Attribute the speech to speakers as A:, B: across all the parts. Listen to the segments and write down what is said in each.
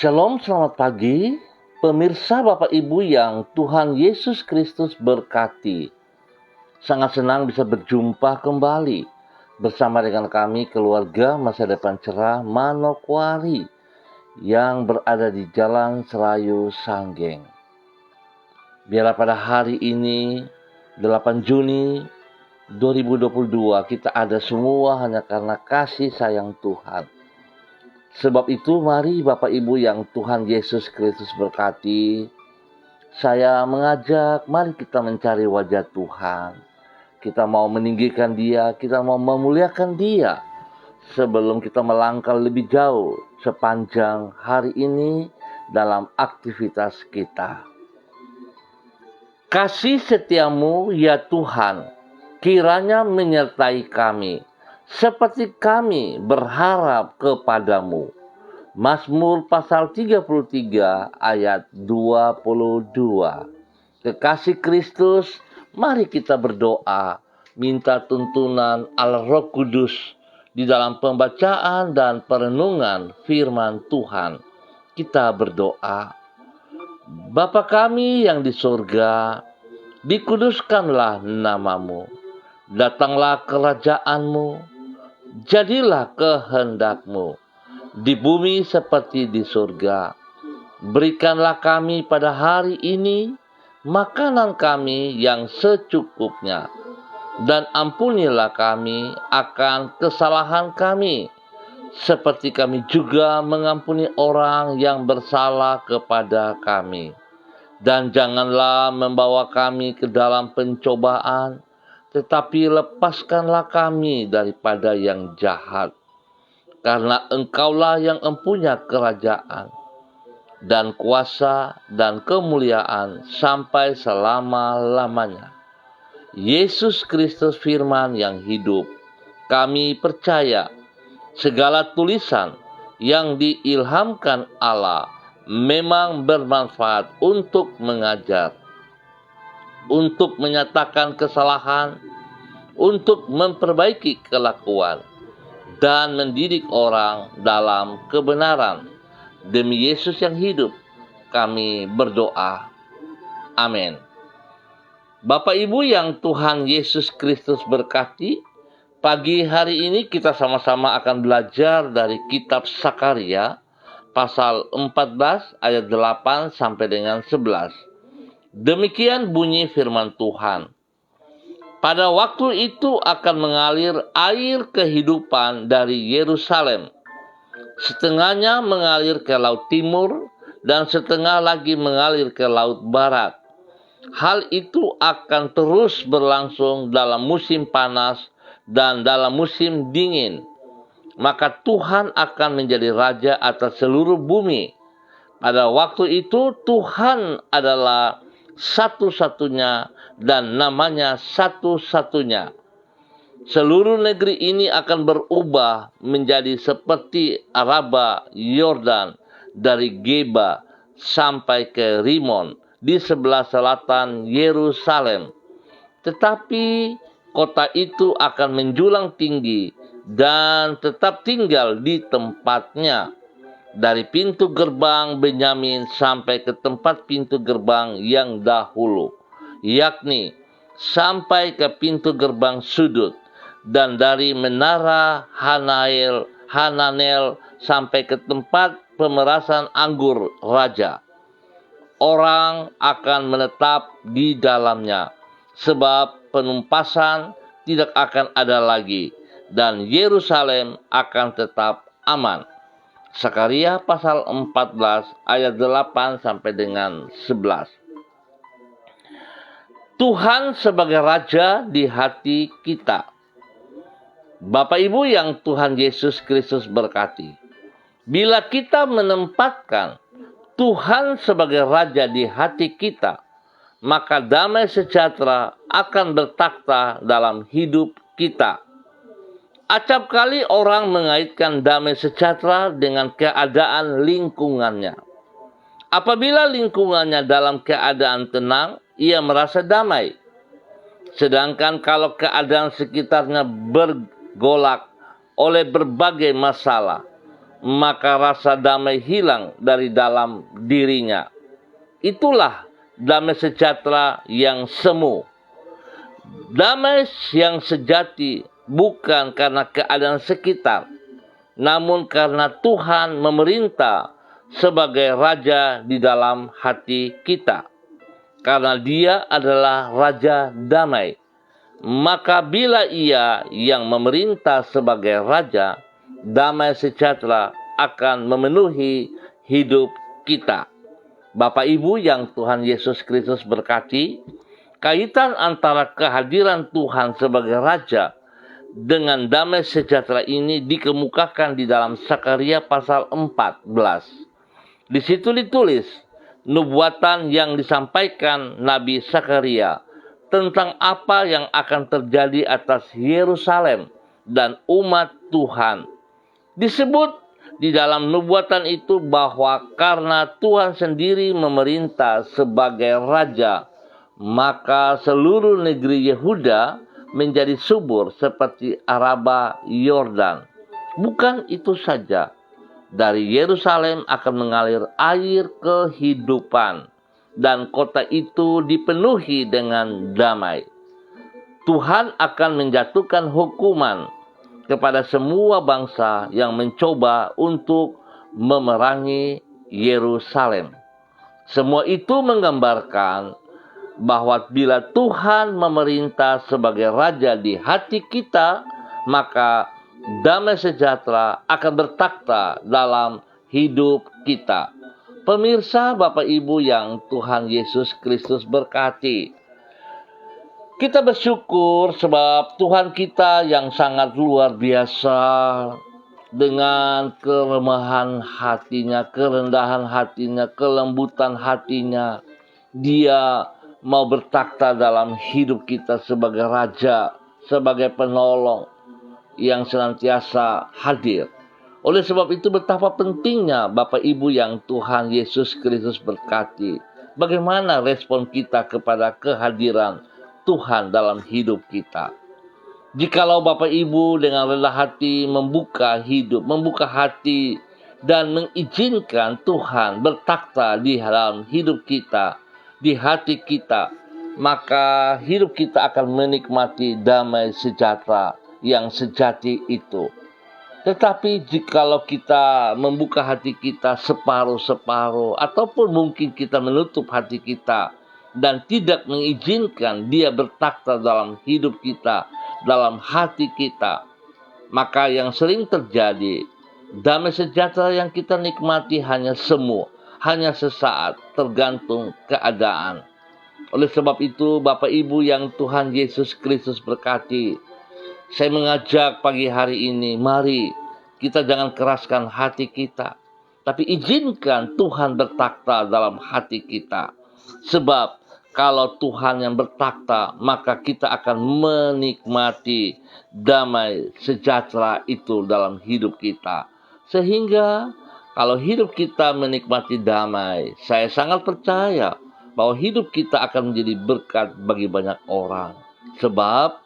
A: Shalom, selamat pagi. Pemirsa Bapak Ibu yang Tuhan Yesus Kristus berkati. Sangat senang bisa berjumpa kembali bersama dengan kami keluarga Masa Depan Cerah Manokwari yang berada di Jalan Serayu Sanggeng. Biarlah pada hari ini 8 Juni 2022 kita ada semua hanya karena kasih sayang Tuhan. Sebab itu mari Bapak Ibu yang Tuhan Yesus Kristus berkati, saya mengajak mari kita mencari wajah Tuhan. Kita mau meninggikan Dia, kita mau memuliakan Dia sebelum kita melangkah lebih jauh sepanjang hari ini dalam aktivitas kita. Kasih setiamu ya Tuhan, kiranya menyertai kami, seperti kami berharap kepadamu. Mazmur pasal 33 ayat 22. Kekasih Kristus, mari kita berdoa, minta tuntunan Allah Roh Kudus di dalam pembacaan dan perenungan firman Tuhan. Kita berdoa. Bapa kami yang di surga, dikuduskanlah namamu. Datanglah kerajaanmu. Jadilah kehendakmu di bumi seperti di surga. Berikanlah kami pada hari ini makanan kami yang secukupnya. Dan ampunilah kami akan kesalahan kami, seperti kami juga mengampuni orang yang bersalah kepada kami. Dan janganlah membawa kami ke dalam pencobaan, tetapi lepaskanlah kami daripada yang jahat. Karena Engkaulah yang empunya kerajaan dan kuasa dan kemuliaan sampai selama-lamanya. Yesus Kristus firman yang hidup, kami percaya segala tulisan yang diilhamkan Allah memang bermanfaat untuk mengajar, untuk menyatakan kesalahan, untuk memperbaiki kelakuan, dan mendidik orang dalam kebenaran. Demi Yesus yang hidup, kami berdoa. Amin. Bapak Ibu yang Tuhan Yesus Kristus berkati, pagi hari ini kita sama-sama akan belajar dari kitab Sakaria, pasal 14 ayat 8 sampai dengan 11. Demikian bunyi firman Tuhan. Pada waktu itu akan mengalir air kehidupan dari Yerusalem. Setengahnya mengalir ke laut timur dan setengah lagi mengalir ke laut barat. Hal itu akan terus berlangsung dalam musim panas dan dalam musim dingin. Maka Tuhan akan menjadi raja atas seluruh bumi. Pada waktu itu Tuhan adalah satu-satunya dan namanya satu-satunya. Seluruh negeri ini akan berubah menjadi seperti Araba Yordan dari Geba sampai ke Rimon di sebelah selatan Yerusalem. Tetapi kota itu akan menjulang tinggi dan tetap tinggal di tempatnya. Dari pintu gerbang Benyamin sampai ke tempat pintu gerbang yang dahulu, yakni sampai ke pintu gerbang sudut, dan dari menara Hananel sampai ke tempat pemerasan anggur raja. Orang akan menetap di dalamnya, sebab penumpasan tidak akan ada lagi, dan Yerusalem akan tetap aman. Sakaria pasal 14 ayat 8 sampai dengan 11. Tuhan sebagai Raja di hati kita. Bapak Ibu yang Tuhan Yesus Kristus berkati. Bila kita menempatkan Tuhan sebagai Raja di hati kita, maka damai sejahtera akan bertakhta dalam hidup kita. Acap kali orang mengaitkan damai sejahtera dengan keadaan lingkungannya. Apabila lingkungannya dalam keadaan tenang, ia merasa damai. Sedangkan kalau keadaan sekitarnya bergolak oleh berbagai masalah, maka rasa damai hilang dari dalam dirinya. Itulah damai sejahtera yang semu. Damai yang sejati bukan karena keadaan sekitar, namun karena Tuhan memerintah sebagai Raja di dalam hati kita. Karena Dia adalah Raja damai, maka bila Ia yang memerintah sebagai Raja, damai sejahtera akan memenuhi hidup kita. Bapak Ibu yang Tuhan Yesus Kristus berkati, kaitan antara kehadiran Tuhan sebagai Raja dengan damai sejahtera ini dikemukakan di dalam Sakaria pasal 14. Di situ ditulis nubuatan yang disampaikan Nabi Sakaria tentang apa yang akan terjadi atas Yerusalem dan umat Tuhan. Disebut di dalam nubuatan itu bahwa karena Tuhan sendiri memerintah sebagai Raja, maka seluruh negeri Yehuda menjadi subur seperti Araba Yordan. Bukan itu saja, dari Yerusalem akan mengalir air kehidupan, dan kota itu dipenuhi dengan damai. Tuhan akan menjatuhkan hukuman kepada semua bangsa yang mencoba untuk memerangi Yerusalem. Semua itu menggambarkan bahwa bila Tuhan memerintah sebagai Raja di hati kita, maka damai sejahtera akan bertakhta dalam hidup kita. Pemirsa, Bapak Ibu yang Tuhan Yesus Kristus berkati, kita bersyukur sebab Tuhan kita yang sangat luar biasa, dengan kelemahan hatinya, kerendahan hatinya, kelembutan hatinya, Dia mau bertakhta dalam hidup kita sebagai Raja, sebagai penolong yang senantiasa hadir. Oleh sebab itu betapa pentingnya Bapak Ibu yang Tuhan Yesus Kristus berkati, bagaimana respon kita kepada kehadiran Tuhan dalam hidup kita. Jikalau Bapak Ibu dengan rendah hati membuka hidup, membuka hati, dan mengizinkan Tuhan bertakhta di dalam hidup kita, di hati kita, maka hidup kita akan menikmati damai sejahtera yang sejati itu. Tetapi jikalau kita membuka hati kita separuh-separuh, ataupun mungkin kita menutup hati kita dan tidak mengizinkan Dia bertakhta dalam hidup kita, dalam hati kita, maka yang sering terjadi, damai sejahtera yang kita nikmati hanya semu, hanya sesaat, tergantung keadaan. Oleh sebab itu, Bapak Ibu yang Tuhan Yesus Kristus berkati, saya mengajak pagi hari ini, mari kita jangan keraskan hati kita, tapi izinkan Tuhan bertakhta dalam hati kita. Sebab kalau Tuhan yang bertakhta, maka kita akan menikmati damai sejahtera itu dalam hidup kita. Sehingga kalau hidup kita menikmati damai, saya sangat percaya bahwa hidup kita akan menjadi berkat bagi banyak orang. Sebab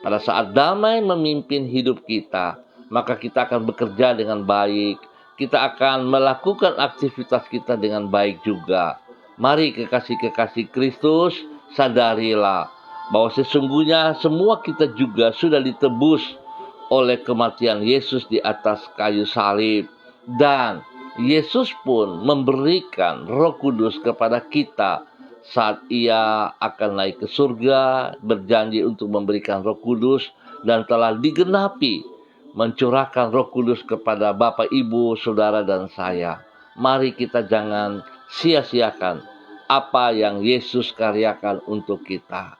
A: pada saat damai memimpin hidup kita, maka kita akan bekerja dengan baik. Kita akan melakukan aktivitas kita dengan baik juga. Mari kekasih-kekasih Kristus, sadarilah bahwa sesungguhnya semua kita juga sudah ditebus oleh kematian Yesus di atas kayu salib. Dan Yesus pun memberikan Roh Kudus kepada kita saat Ia akan naik ke surga, berjanji untuk memberikan Roh Kudus, dan telah digenapi mencurahkan Roh Kudus kepada Bapak, Ibu, Saudara, dan saya. Mari kita jangan sia-siakan apa yang Yesus karyakan untuk kita,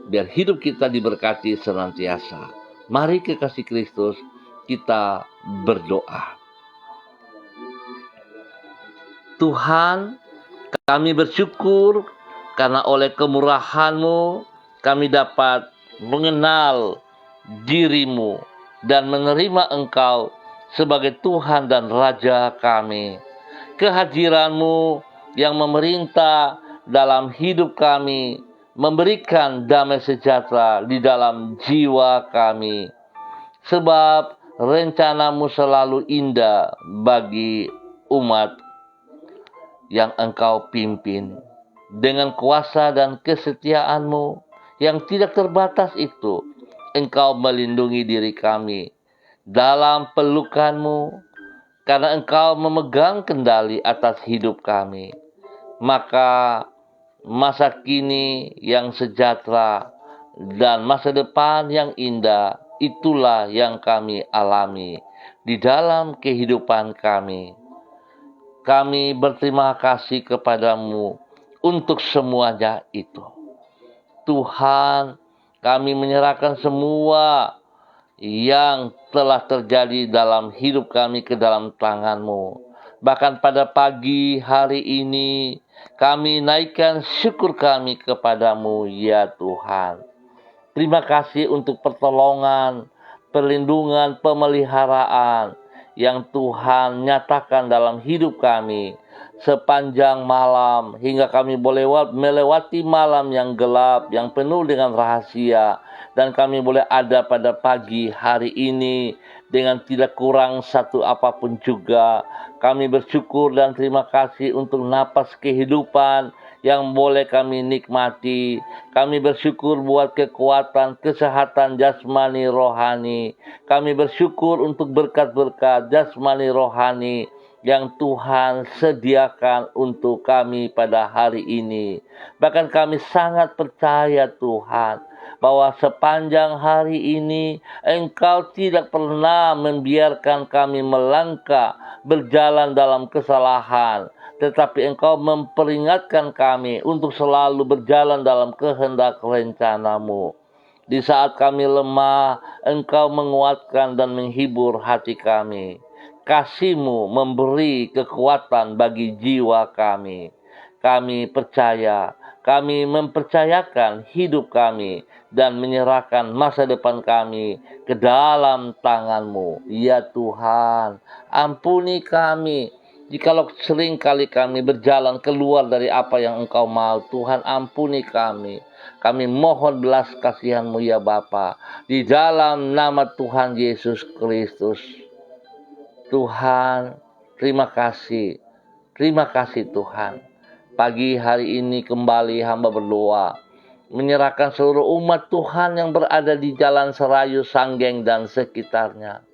A: biar hidup kita diberkati senantiasa. Mari kekasih Kristus, kita berdoa. Tuhan, kami bersyukur karena oleh kemurahan-Mu kami dapat mengenal diri-Mu dan menerima Engkau sebagai Tuhan dan Raja kami. Kehadiran-Mu yang memerintah dalam hidup kami, memberikan damai sejahtera di dalam jiwa kami. Sebab Rencanamu selalu indah bagi umat yang Engkau pimpin. Dengan kuasa dan kesetiaanmu yang tidak terbatas itu, Engkau melindungi diri kami dalam pelukanmu, karena Engkau memegang kendali atas hidup kami. Maka masa kini yang sejahtera dan masa depan yang indah, itulah yang kami alami di dalam kehidupan kami. Kami berterima kasih kepadamu untuk semuanya itu. Tuhan, kami menyerahkan semua yang telah terjadi dalam hidup kami ke dalam tangan-Mu. Bahkan pada pagi hari ini, kami naikkan syukur kami kepadamu, ya Tuhan. Terima kasih untuk pertolongan, perlindungan, pemeliharaan yang Tuhan nyatakan dalam hidup kami sepanjang malam, hingga kami boleh melewati malam yang gelap, yang penuh dengan rahasia, dan kami boleh ada pada pagi hari ini dengan tidak kurang satu apapun juga. Kami bersyukur dan terima kasih untuk napas kehidupan yang boleh kami nikmati. Kami bersyukur buat kekuatan, kesehatan jasmani rohani. Kami bersyukur untuk berkat-berkat jasmani rohani yang Tuhan sediakan untuk kami pada hari ini. Bahkan kami sangat percaya Tuhan, bahwa sepanjang hari ini Engkau tidak pernah membiarkan kami melangkah berjalan dalam kesalahan, tetapi Engkau memperingatkan kami untuk selalu berjalan dalam kehendak rencana-Mu. Di saat kami lemah, Engkau menguatkan dan menghibur hati kami. Kasih-Mu memberi kekuatan bagi jiwa kami. Kami percaya, kami mempercayakan hidup kami dan menyerahkan masa depan kami ke dalam tangan-Mu. Ya Tuhan, ampuni kami jikalau sering kali kami berjalan keluar dari apa yang Engkau mau. Tuhan, ampuni kami. Kami mohon belas kasihan-Mu, ya Bapa, di dalam nama Tuhan Yesus Kristus. Tuhan, terima kasih. Terima kasih Tuhan. Pagi hari ini kembali hamba berdoa, menyerahkan seluruh umat Tuhan yang berada di Jalan Serayu, Sanggeng, dan sekitarnya.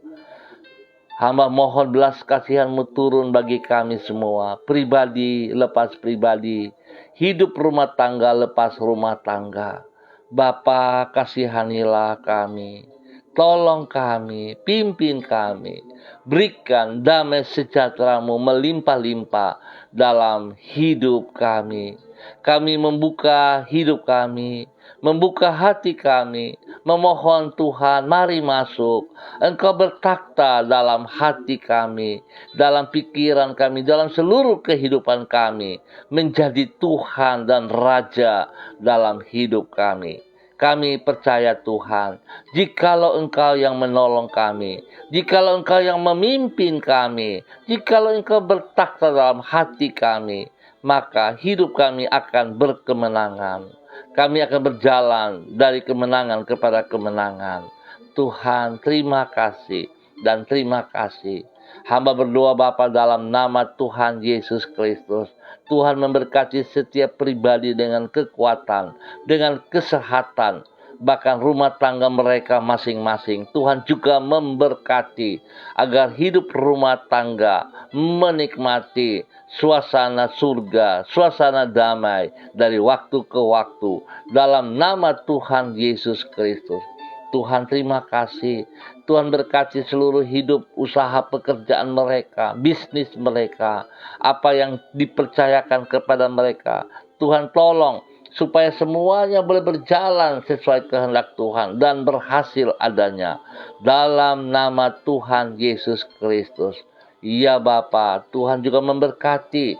A: Hamba mohon belas kasihan-Mu turun bagi kami semua, pribadi lepas pribadi, hidup rumah tangga lepas rumah tangga. Bapa, kasihanilah kami, tolong kami, pimpin kami, berikan damai sejahtera-Mu melimpah-limpah dalam hidup kami. Kami membuka hidup kami, membuka hati kami, memohon Tuhan, mari masuk. Engkau bertakhta dalam hati kami, dalam pikiran kami, dalam seluruh kehidupan kami, menjadi Tuhan dan Raja dalam hidup kami. Kami percaya Tuhan, jikalau Engkau yang menolong kami, jikalau Engkau yang memimpin kami, jikalau Engkau bertakhta dalam hati kami, maka hidup kami akan berkemenangan. Kami akan berjalan dari kemenangan kepada kemenangan. Tuhan, terima kasih dan terima kasih. Hamba berdoa Bapa dalam nama Tuhan Yesus Kristus. Tuhan memberkati setiap pribadi dengan kekuatan, dengan kesehatan, bahkan rumah tangga mereka masing-masing. Tuhan juga memberkati agar hidup rumah tangga menikmati suasana surga, suasana damai dari waktu ke waktu. Dalam nama Tuhan Yesus Kristus. Tuhan, terima kasih. Tuhan berkati seluruh hidup, usaha pekerjaan mereka, bisnis mereka, apa yang dipercayakan kepada mereka. Tuhan tolong supaya semuanya boleh berjalan sesuai kehendak Tuhan dan berhasil adanya. Dalam nama Tuhan Yesus Kristus. Ya Bapa, Tuhan juga memberkati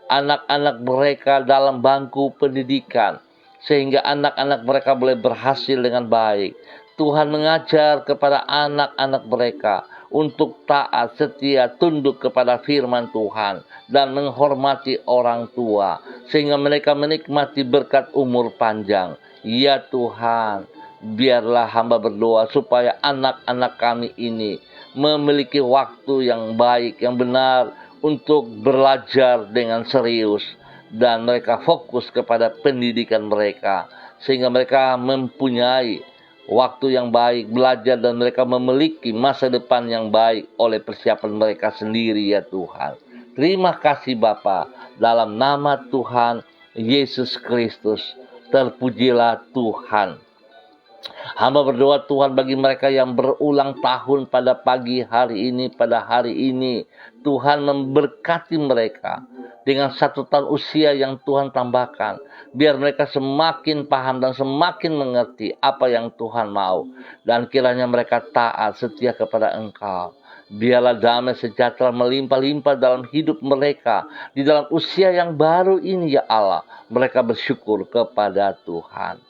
A: anak-anak mereka dalam bangku pendidikan, sehingga anak-anak mereka boleh berhasil dengan baik. Tuhan mengajar kepada anak-anak mereka untuk taat, setia, tunduk kepada firman Tuhan, dan menghormati orang tua, sehingga mereka menikmati berkat umur panjang. Ya Tuhan, biarlah hamba berdoa supaya anak-anak kami ini memiliki waktu yang baik, yang benar untuk belajar dengan serius, dan mereka fokus kepada pendidikan mereka, sehingga mereka mempunyai waktu yang baik belajar, dan mereka memiliki masa depan yang baik oleh persiapan mereka sendiri, ya Tuhan. Terima kasih Bapa, dalam nama Tuhan Yesus Kristus, terpujilah Tuhan. Hamba berdoa Tuhan bagi mereka yang berulang tahun pada pagi hari ini, pada hari ini, Tuhan memberkati mereka dengan 1 tahun usia yang Tuhan tambahkan. Biar mereka semakin paham dan semakin mengerti apa yang Tuhan mau. Dan kiranya mereka taat setia kepada Engkau. Biarlah damai sejahtera melimpah-limpah dalam hidup mereka. Di dalam usia yang baru ini, ya Allah, mereka bersyukur kepada Tuhan.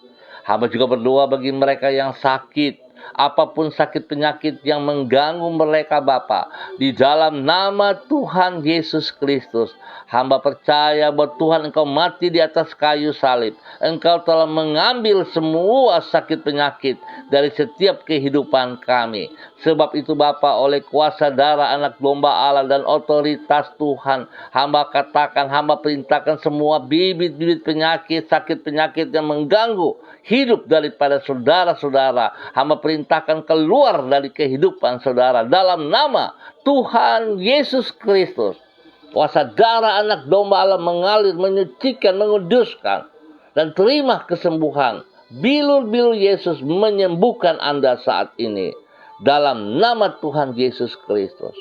A: Hamba juga berdoa bagi mereka yang sakit, apapun sakit penyakit yang mengganggu mereka Bapa, di dalam nama Tuhan Yesus Kristus. Hamba percaya bahwa Tuhan Engkau mati di atas kayu salib. Engkau telah mengambil semua sakit penyakit dari setiap kehidupan kami. Sebab itu Bapa, oleh kuasa darah anak domba Allah dan otoritas Tuhan, hamba katakan, hamba perintahkan semua bibit-bibit penyakit, sakit penyakit yang mengganggu hidup daripada saudara-saudara, hamba perintahkan keluar dari kehidupan saudara dalam nama Tuhan Yesus Kristus. Kuasa darah anak domba Allah mengalir, menyucikan, menguduskan, dan terima kesembuhan. Bilur-bilur Yesus menyembuhkan Anda saat ini dalam nama Tuhan Yesus Kristus.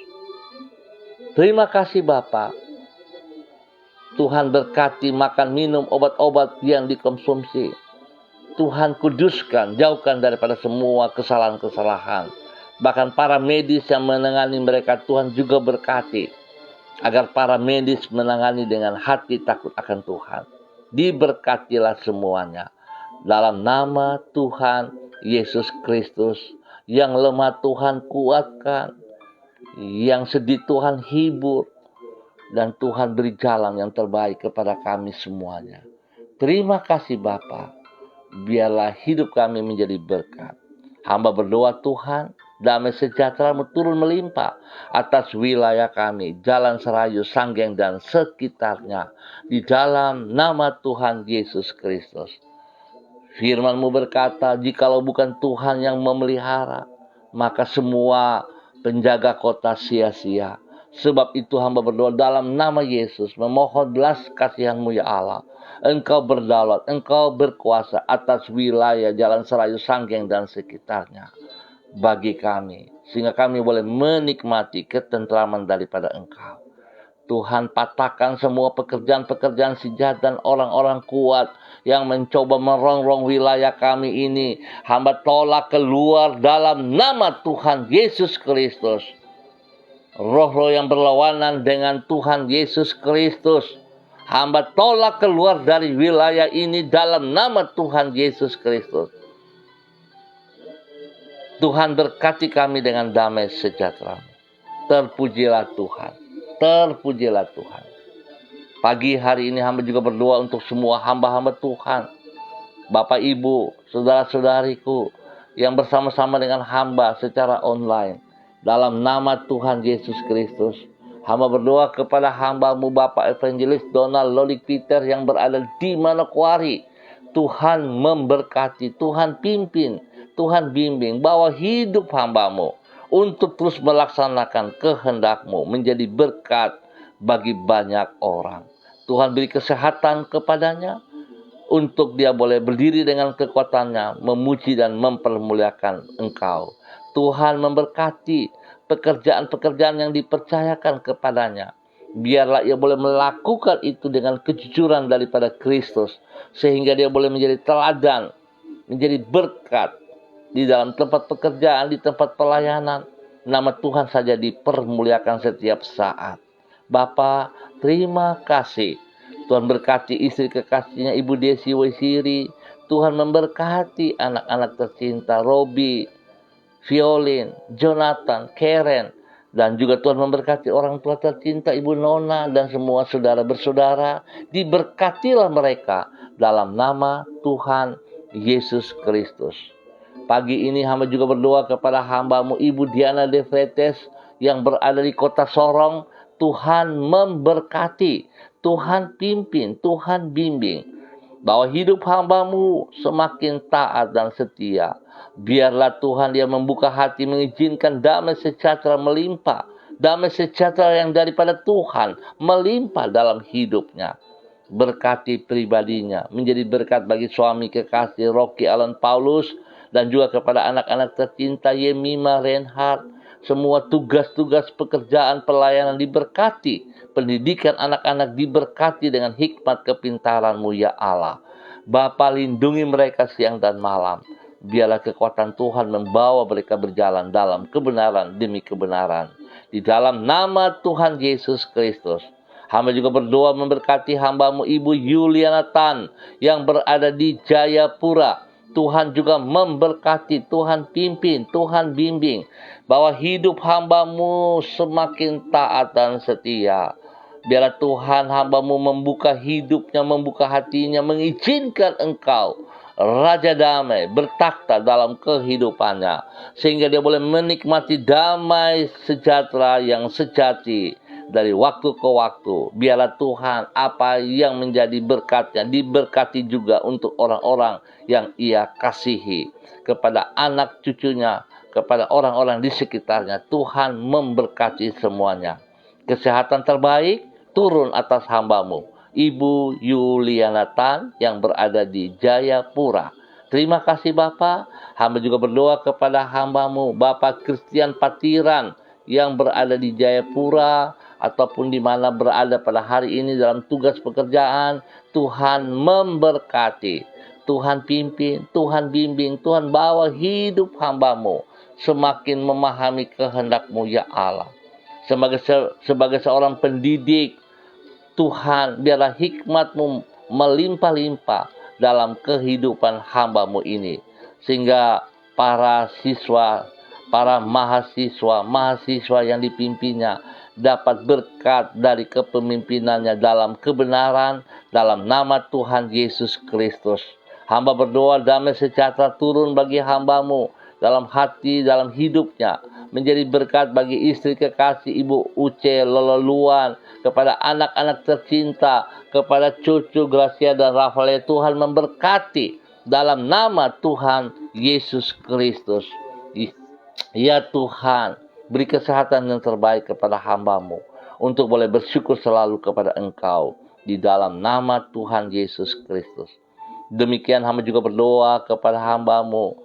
A: Terima kasih Bapa. Tuhan berkati makan minum obat-obat yang dikonsumsi. Tuhan kuduskan, jauhkan daripada semua kesalahan-kesalahan. Bahkan para medis yang menangani mereka, Tuhan juga berkati, agar para medis menangani dengan hati takut akan Tuhan. Diberkatilah semuanya. Dalam nama Tuhan Yesus Kristus, yang lemah Tuhan kuatkan, yang sedih Tuhan hibur, dan Tuhan beri jalan yang terbaik kepada kami semuanya. Terima kasih Bapa. Biarlah hidup kami menjadi berkat. Hamba berdoa Tuhan, damai sejahtera-Mu turun melimpah atas wilayah kami, Jalan Serayu, Sanggeng, dan sekitarnya. Di dalam nama Tuhan Yesus Kristus. Firman-Mu berkata, jikalau bukan Tuhan yang memelihara, maka semua penjaga kota sia-sia. Sebab itu hamba berdoa dalam nama Yesus, memohon belas kasihan-Mu ya Allah. Engkau berdaulat, Engkau berkuasa atas wilayah Jalan Serayu, Sanggeng, dan sekitarnya bagi kami, sehingga kami boleh menikmati ketentraman daripada Engkau. Tuhan, patahkan semua pekerjaan-pekerjaan si jahat dan orang-orang kuat yang mencoba merongrong wilayah kami ini. Hamba tolak keluar dalam nama Tuhan Yesus Kristus. Roh-roh yang berlawanan dengan Tuhan Yesus Kristus, hamba tolak keluar dari wilayah ini dalam nama Tuhan Yesus Kristus. Tuhan berkati kami dengan damai sejahtera. Terpujilah Tuhan. Terpujilah Tuhan. Pagi hari ini hamba juga berdoa untuk semua hamba-hamba Tuhan. Bapak, Ibu, saudara-saudariku yang bersama-sama dengan hamba secara online. Dalam nama Tuhan Yesus Kristus, hamba berdoa kepada hamba-Mu Bapak Evangelis Donald Lolik Peter yang berada di Manokwari. Tuhan memberkati, Tuhan pimpin, Tuhan bimbing, bawa hidup hamba-Mu untuk terus melaksanakan kehendak-Mu, menjadi berkat bagi banyak orang. Tuhan beri kesehatan kepadanya, untuk dia boleh berdiri dengan kekuatannya, memuji dan mempermuliakan Engkau. Tuhan memberkati pekerjaan-pekerjaan yang dipercayakan kepadanya. Biarlah ia boleh melakukan itu dengan kejujuran daripada Kristus, sehingga dia boleh menjadi teladan, menjadi berkat di dalam tempat pekerjaan, di tempat pelayanan. Nama Tuhan saja dipermuliakan setiap saat. Bapa, terima kasih. Tuhan berkati istri kekasihnya Ibu Desi Waisiri. Tuhan memberkati anak-anak tercinta Robi, Violin, Jonathan, Karen, dan juga Tuhan memberkati orang tua tercinta Ibu Nona dan semua saudara bersaudara. Diberkatilah mereka dalam nama Tuhan Yesus Kristus. Pagi ini hamba juga berdoa kepada hamba-Mu Ibu Diana De Freites yang berada di kota Sorong. Tuhan memberkati, Tuhan pimpin, Tuhan bimbing. Bahwa hidup hamba-Mu semakin taat dan setia. Biarlah Tuhan dia membuka hati, mengizinkan damai sejahtera melimpah. Damai sejahtera yang daripada Tuhan melimpah dalam hidupnya. Berkati pribadinya, menjadi berkat bagi suami kekasih Rocky Alan Paulus, dan juga kepada anak-anak tercinta Yemima Reinhardt. Semua tugas-tugas pekerjaan pelayanan diberkati. Pendidikan anak-anak diberkati dengan hikmat kepintaran-Mu ya Allah. Bapa, lindungi mereka siang dan malam. Biarlah kekuatan Tuhan membawa mereka berjalan dalam kebenaran demi kebenaran. Di dalam nama Tuhan Yesus Kristus. Hamba juga berdoa memberkati hamba-Mu Ibu Yuliana Tan yang berada di Jayapura. Tuhan juga memberkati, Tuhan pimpin, Tuhan bimbing. Bahwa hidup hamba-Mu semakin taat dan setia. Biarlah Tuhan hamba-Mu membuka hidupnya, membuka hatinya, mengizinkan Engkau, Raja Damai, bertakhta dalam kehidupannya. Sehingga dia boleh menikmati damai sejahtera yang sejati dari waktu ke waktu. Biarlah Tuhan apa yang menjadi berkatnya diberkati juga untuk orang-orang yang Ia kasihi. Kepada anak cucunya, kepada orang-orang di sekitarnya, Tuhan memberkati semuanya. Kesehatan terbaik turun atas hamba-Mu Ibu Yuliana Tan yang berada di Jayapura. Terima kasih Bapak. Hamba juga berdoa kepada hamba-Mu Bapak Christian Patiran yang berada di Jayapura ataupun di mana berada pada hari ini dalam tugas pekerjaan. Tuhan memberkati, Tuhan pimpin, Tuhan bimbing, Tuhan bawa hidup hamba-Mu semakin memahami kehendak-Mu ya Allah. Sebagai seorang pendidik, Tuhan biarlah hikmat-Mu melimpah-limpah dalam kehidupan hamba-Mu ini. Sehingga para siswa, para mahasiswa yang dipimpinnya dapat berkat dari kepemimpinannya dalam kebenaran, dalam nama Tuhan Yesus Kristus. Hamba berdoa damai sejahtera turun bagi hamba-Mu dalam hati, dalam hidupnya. Menjadi berkat bagi istri kekasih Ibu Uce Leleluan, kepada anak-anak tercinta, kepada cucu Gracia dan Rafael. Tuhan memberkati dalam nama Tuhan Yesus Kristus. Ya Tuhan, beri kesehatan yang terbaik kepada hamba-Mu untuk boleh bersyukur selalu kepada Engkau di dalam nama Tuhan Yesus Kristus. Demikian hamba juga berdoa kepada hamba-Mu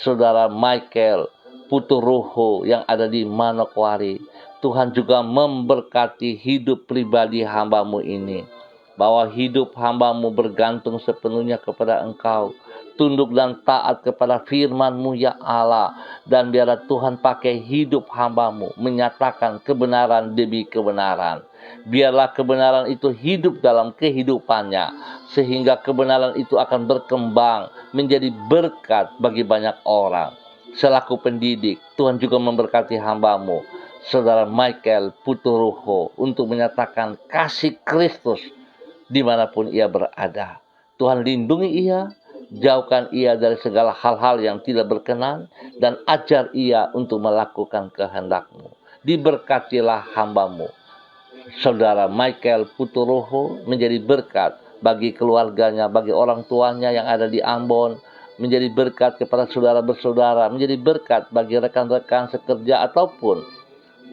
A: Saudara Michael Puturuho yang ada di Manokwari. Tuhan juga memberkati hidup pribadi hamba-Mu ini. Bahwa hidup hamba-Mu bergantung sepenuhnya kepada Engkau. Tunduk dan taat kepada firman-Mu ya Allah. Dan biarlah Tuhan pakai hidup hamba-Mu menyatakan kebenaran demi kebenaran. Biarlah kebenaran itu hidup dalam kehidupannya. Sehingga kebenaran itu akan berkembang menjadi berkat bagi banyak orang. Selaku pendidik, Tuhan juga memberkati hamba-Mu Saudara Michael Puturuho untuk menyatakan kasih Kristus dimanapun ia berada. Tuhan lindungi ia, jauhkan ia dari segala hal-hal yang tidak berkenan, dan ajar ia untuk melakukan kehendak-Mu. Diberkatilah hamba-Mu Saudara Michael Puturuho menjadi berkat bagi keluarganya, bagi orang tuanya yang ada di Ambon, menjadi berkat kepada saudara bersaudara, menjadi berkat bagi rekan-rekan sekerja ataupun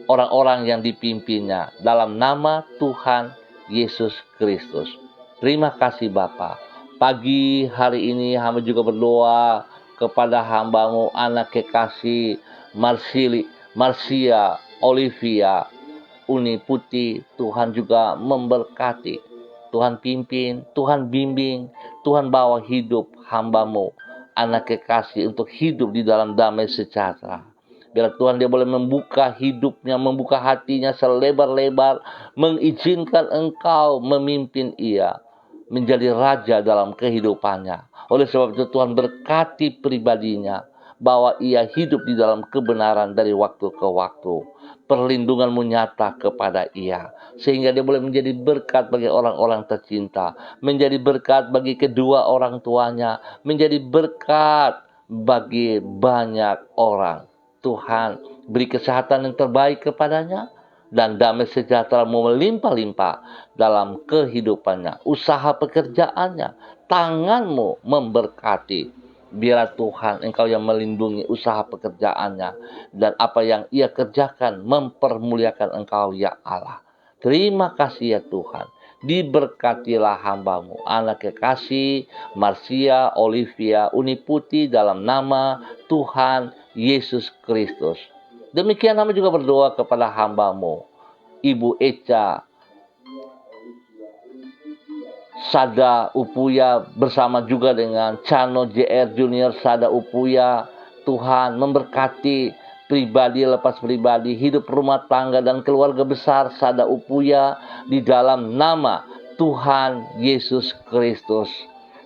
A: orang-orang yang dipimpinnya dalam nama Tuhan Yesus Kristus. Terima kasih Bapa. Pagi hari ini hamba juga berdoa kepada hamba-Mu anak kekasih Marsia Olivia Uni Putih. Tuhan juga memberkati, Tuhan pimpin, Tuhan bimbing, Tuhan bawa hidup hamba-Mu anak kekasih untuk hidup di dalam damai sejahtera. Biar Tuhan dia boleh membuka hidupnya, membuka hatinya selebar-lebar, mengizinkan Engkau memimpin ia menjadi raja dalam kehidupannya. Oleh sebab itu Tuhan berkati pribadinya, bahwa ia hidup di dalam kebenaran dari waktu ke waktu. Perlindungan-Mu nyata kepada ia, sehingga dia boleh menjadi berkat bagi orang-orang tercinta, menjadi berkat bagi kedua orang tuanya, menjadi berkat bagi banyak orang. Tuhan, beri kesehatan yang terbaik kepadanya, dan damai sejahtera-Mu melimpah-limpah dalam kehidupannya, usaha pekerjaannya, tangan-Mu memberkati. Biarlah Tuhan Engkau yang melindungi usaha pekerjaannya, dan apa yang ia kerjakan mempermuliakan Engkau ya Allah. Terima kasih ya Tuhan. Diberkatilah hamba-Mu, anak kekasih Marcia Olivia Uniputi, dalam nama Tuhan Yesus Kristus. Demikian hamba juga berdoa kepada hamba-Mu, Ibu Eca Sada Upuya, bersama juga dengan Chano JR Junior Sada Upuya. Tuhan memberkati pribadi lepas pribadi, hidup rumah tangga dan keluarga besar Sada Upuya di dalam nama Tuhan Yesus Kristus.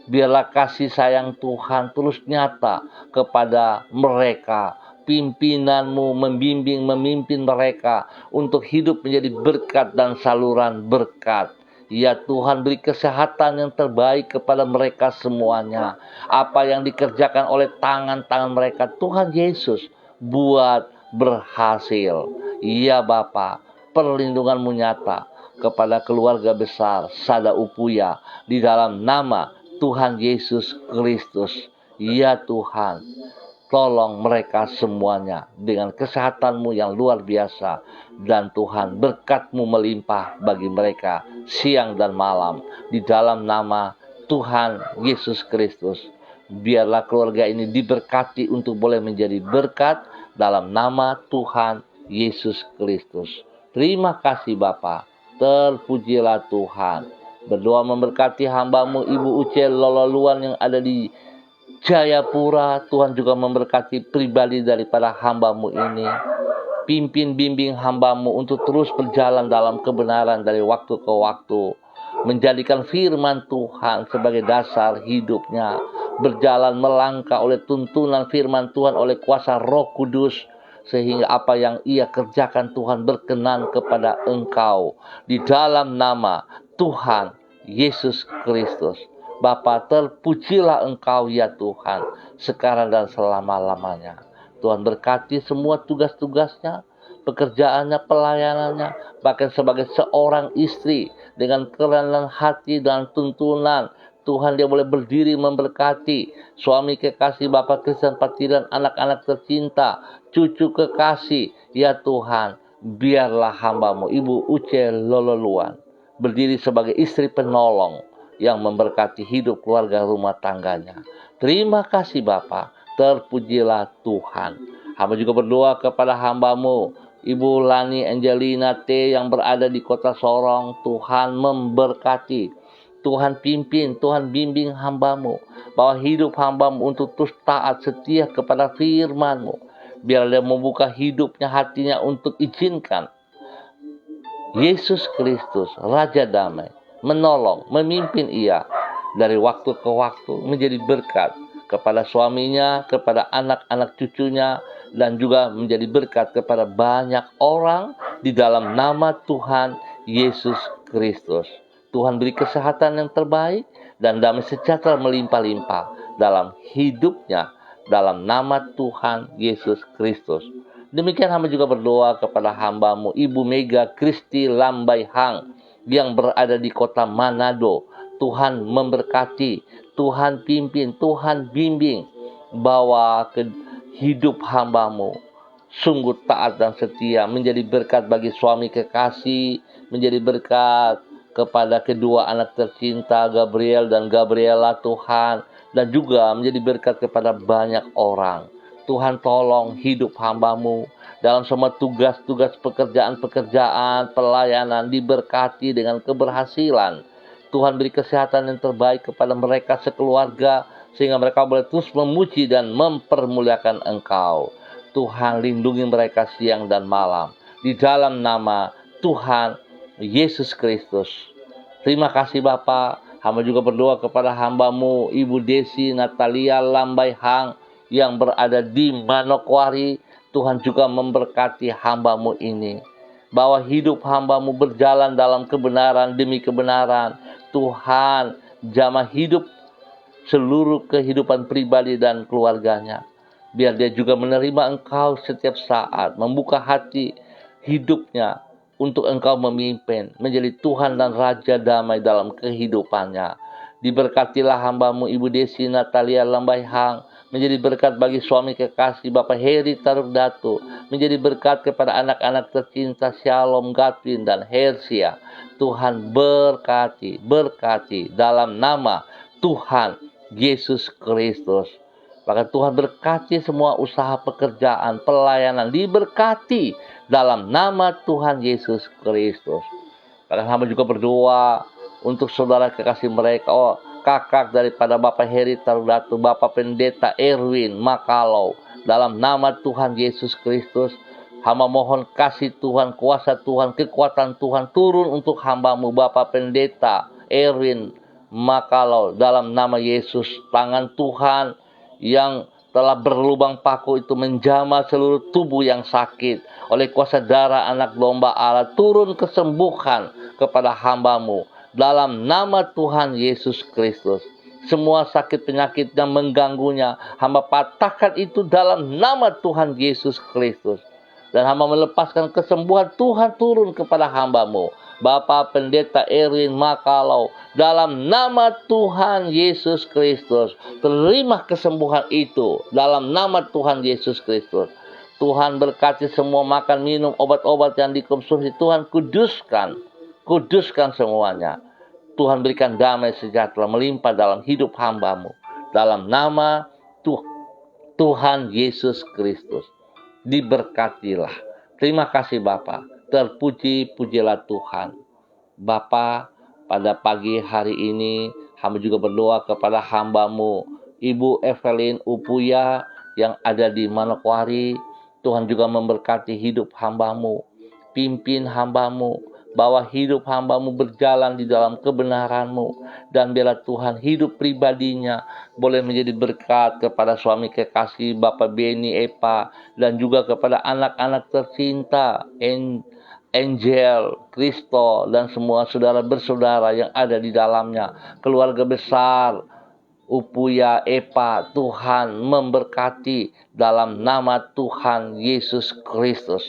A: Biarlah kasih sayang Tuhan terus nyata kepada mereka. Pimpinan-Mu membimbing, memimpin mereka untuk hidup menjadi berkat dan saluran berkat. Ya Tuhan, beri kesehatan yang terbaik kepada mereka semuanya. Apa yang dikerjakan oleh tangan-tangan mereka, Tuhan Yesus buat berhasil. Ya Bapa, perlindungan-Mu nyata kepada keluarga besar Sada Upuya di dalam nama Tuhan Yesus Kristus. Ya Tuhan, tolong mereka semuanya dengan kesehatan-Mu yang luar biasa. Dan Tuhan, berkat-Mu melimpah bagi mereka siang dan malam. Di dalam nama Tuhan Yesus Kristus. Biarlah keluarga ini diberkati untuk boleh menjadi berkat dalam nama Tuhan Yesus Kristus. Terima kasih Bapa. Terpujilah Tuhan. Berdoa memberkati hamba-Mu Ibu Uce Lololuan yang ada di Jayapura. Tuhan juga memberkati pribadi daripada hamba-Mu ini. Pimpin bimbing hamba-Mu untuk terus berjalan dalam kebenaran dari waktu ke waktu. Menjadikan firman Tuhan sebagai dasar hidupnya. Berjalan melangkah oleh tuntunan firman Tuhan oleh kuasa Roh Kudus. Sehingga apa yang ia kerjakan Tuhan berkenan kepada Engkau. Di dalam nama Tuhan Yesus Kristus. Bapa, terpujilah Engkau ya Tuhan, sekarang dan selama-lamanya. Tuhan berkati semua tugas-tugasnya, pekerjaannya, pelayanannya, bahkan sebagai seorang istri dengan kerendahan hati dan tuntunan. Tuhan, dia boleh berdiri memberkati suami kekasih Bapak Christian Patiran, anak-anak tercinta, cucu kekasih. Ya Tuhan, biarlah hamba-Mu Ibu Uce Lololuan berdiri sebagai istri penolong yang memberkati hidup keluarga rumah tangganya. Terima kasih Bapa, terpujilah Tuhan. Hamba juga berdoa kepada hamba-Mu Ibu Lani Angelina T yang berada di kota Sorong. Tuhan memberkati, Tuhan pimpin, Tuhan bimbing hamba-Mu, bahwa hidup hamba-Mu untuk terus taat setia kepada firman-Mu. Biar dia membuka hidupnya, hatinya untuk izinkan Yesus Kristus, Raja Damai, menolong, memimpin ia dari waktu ke waktu menjadi berkat kepada suaminya, kepada anak-anak cucunya, dan juga menjadi berkat kepada banyak orang di dalam nama Tuhan Yesus Kristus. Tuhan beri kesehatan yang terbaik dan damai sejahtera melimpah-limpah dalam hidupnya dalam nama Tuhan Yesus Kristus. Demikian hamba juga berdoa kepada hamba-Mu Ibu Mega Kristi Lambai Hang yang berada di kota Manado. Tuhan memberkati, Tuhan pimpin, Tuhan bimbing, bawa ke hidup hamba-Mu sungguh taat dan setia, menjadi berkat bagi suami kekasih, menjadi berkat kepada kedua anak tercinta Gabriel dan Gabriela Tuhan, dan juga menjadi berkat kepada banyak orang. Tuhan tolong hidup hamba-Mu dalam semua tugas-tugas pekerjaan-pekerjaan, pelayanan, diberkati dengan keberhasilan. Tuhan beri kesehatan yang terbaik kepada mereka sekeluarga, sehingga mereka boleh terus memuji dan mempermuliakan Engkau. Tuhan lindungi mereka siang dan malam. Di dalam nama Tuhan Yesus Kristus. Terima kasih Bapa. Hamba juga berdoa kepada hamba-Mu Ibu Desi Natalia Lambai Hang yang berada di Manokwari. Tuhan juga memberkati hamba-Mu ini, bahwa hidup hamba-Mu berjalan dalam kebenaran demi kebenaran. Tuhan, jamah hidup seluruh kehidupan pribadi dan keluarganya. Biar dia juga menerima Engkau setiap saat, membuka hati hidupnya untuk Engkau memimpin, menjadi Tuhan dan Raja damai dalam kehidupannya. Diberkatilah hamba-Mu Ibu Desi Natalia Lambai Hang, menjadi berkat bagi suami kekasih Bapak Heri Taruk Datu, menjadi berkat kepada anak-anak tercinta Shalom, Gatwin, dan Hersia. Tuhan berkati dalam nama Tuhan Yesus Kristus. Maka Tuhan berkati semua usaha pekerjaan, pelayanan, diberkati dalam nama Tuhan Yesus Kristus. Maka hamba juga berdoa untuk saudara kekasih mereka, kakak daripada Bapak Heri Tarudatu, Bapak Pendeta Erwin Makalau, dalam nama Tuhan Yesus Kristus. Hamba mohon kasih Tuhan, kuasa Tuhan, kekuatan Tuhan turun untuk hamba-Mu Bapak Pendeta Erwin Makalau, dalam nama Yesus. Tangan Tuhan yang telah berlubang paku itu menjamah seluruh tubuh yang sakit. Oleh kuasa darah anak domba Allah, turun kesembuhan kepada hamba-Mu dalam nama Tuhan Yesus Kristus. Semua sakit penyakit yang mengganggunya, hamba patahkan itu dalam nama Tuhan Yesus Kristus. Dan hamba melepaskan kesembuhan Tuhan turun kepada hamba-Mu Bapak Pendeta Erwin Makalau, dalam nama Tuhan Yesus Kristus. Terima kesembuhan itu dalam nama Tuhan Yesus Kristus. Tuhan berkati semua makan, minum, obat-obat yang dikonsumsi. Tuhan kuduskan semuanya. Tuhan berikan damai sejahtera melimpah dalam hidup hamba-Mu. Dalam nama Tuhan Yesus Kristus. Diberkatilah. Terima kasih Bapa. Terpuji-pujilah Tuhan. Bapa, pada pagi hari ini hamba juga berdoa kepada hamba-Mu Ibu Evelyn Upuya yang ada di Manokwari. Tuhan juga memberkati hidup hamba-Mu. Pimpin hamba-Mu, bawa hidup hamba-Mu berjalan di dalam kebenaran-Mu. Dan biarlah Tuhan hidup pribadinya boleh menjadi berkat kepada suami kekasih Bapak Beni Epa, dan juga kepada anak-anak tercinta Angel, Kristo, dan semua saudara bersaudara yang ada di dalamnya. Keluarga besar Upuya Epa, Tuhan memberkati dalam nama Tuhan Yesus Kristus.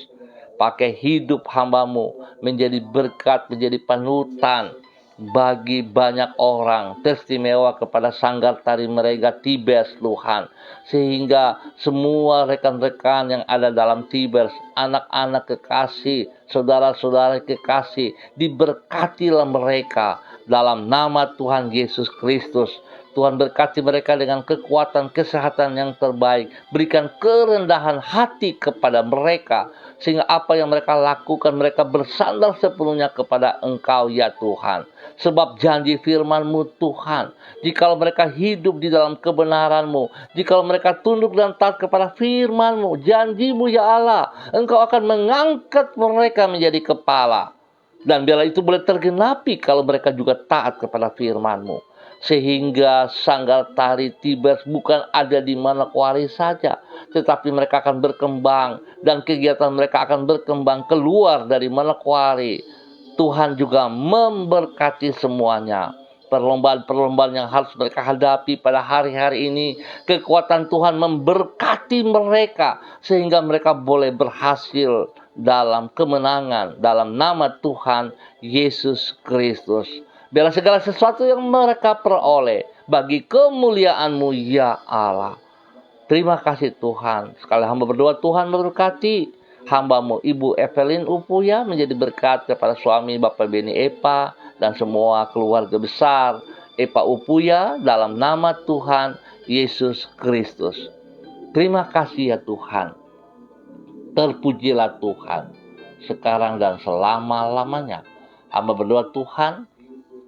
A: Pakai hidup hamba-Mu menjadi berkat, menjadi panutan bagi banyak orang, teristimewa kepada sanggar tari mereka Tibers Tuhan, sehingga semua rekan-rekan yang ada dalam Tibers, anak-anak kekasih, saudara-saudara kekasih, diberkatilah mereka dalam nama Tuhan Yesus Kristus. Tuhan berkati mereka dengan kekuatan, kesehatan yang terbaik. Berikan kerendahan hati kepada mereka, sehingga apa yang mereka lakukan, mereka bersandar sepenuhnya kepada Engkau ya Tuhan. Sebab janji firman-Mu Tuhan, jikalau mereka hidup di dalam kebenaran-Mu, jikalau mereka tunduk dan taat kepada firman-Mu, janji-Mu ya Allah, Engkau akan mengangkat mereka menjadi kepala. Dan biarlah itu boleh tergenapi kalau mereka juga taat kepada firman-Mu. Sehingga sanggar tari Tibers bukan ada di Manokwari saja, tetapi mereka akan berkembang dan kegiatan mereka akan berkembang keluar dari Manokwari. Tuhan juga memberkati semuanya. Perlombaan-perlombaan yang harus mereka hadapi pada hari-hari ini, kekuatan Tuhan memberkati mereka sehingga mereka boleh berhasil dalam kemenangan dalam nama Tuhan Yesus Kristus. Biarlah segala sesuatu yang mereka peroleh bagi kemuliaan-Mu ya Allah. Terima kasih Tuhan. Sekali hamba berdoa, Tuhan memberkati hamba-Mu Ibu Evelyn Upuya menjadi berkat kepada suami Bapak Beni Epa dan semua keluarga besar Epa Upuya dalam nama Tuhan Yesus Kristus. Terima kasih ya Tuhan. Terpujilah Tuhan sekarang dan selama-lamanya. Hamba berdoa Tuhan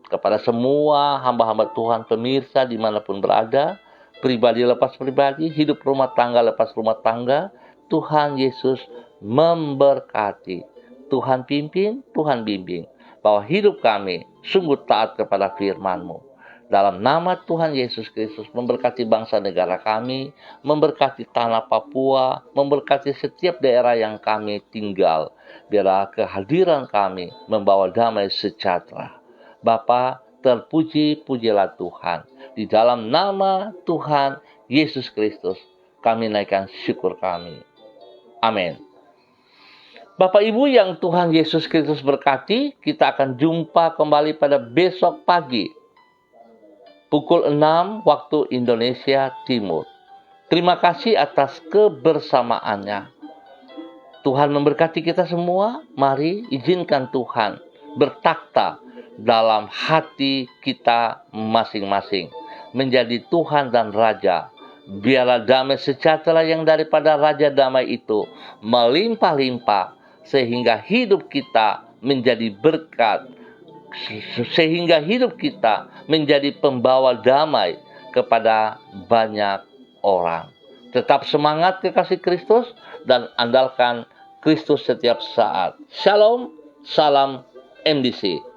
A: kepada semua hamba-hamba Tuhan, pemirsa dimanapun berada, pribadi lepas pribadi, hidup rumah tangga lepas rumah tangga, Tuhan Yesus memberkati. Tuhan pimpin, Tuhan bimbing, bahwa hidup kami sungguh taat kepada firman-Mu. Dalam nama Tuhan Yesus Kristus, memberkati bangsa negara kami, memberkati tanah Papua, memberkati setiap daerah yang kami tinggal. Biarlah kehadiran kami membawa damai sejahtera. Bapa, terpuji-pujilah Tuhan. Di dalam nama Tuhan Yesus Kristus, kami naikkan syukur kami. Amin. Bapak Ibu yang Tuhan Yesus Kristus berkati, kita akan jumpa kembali pada besok pagi, pukul 6 waktu Indonesia Timur. Terima kasih atas kebersamaannya. Tuhan memberkati kita semua. Mari izinkan Tuhan bertakhta dalam hati kita masing-masing, menjadi Tuhan dan Raja. Biarlah damai sejahtera yang daripada Raja Damai itu melimpah-limpah, sehingga hidup kita menjadi berkat, sehingga hidup kita menjadi pembawa damai kepada banyak orang. Tetap semangat kekasih Kristus dan andalkan Kristus setiap saat. Shalom, salam MDC.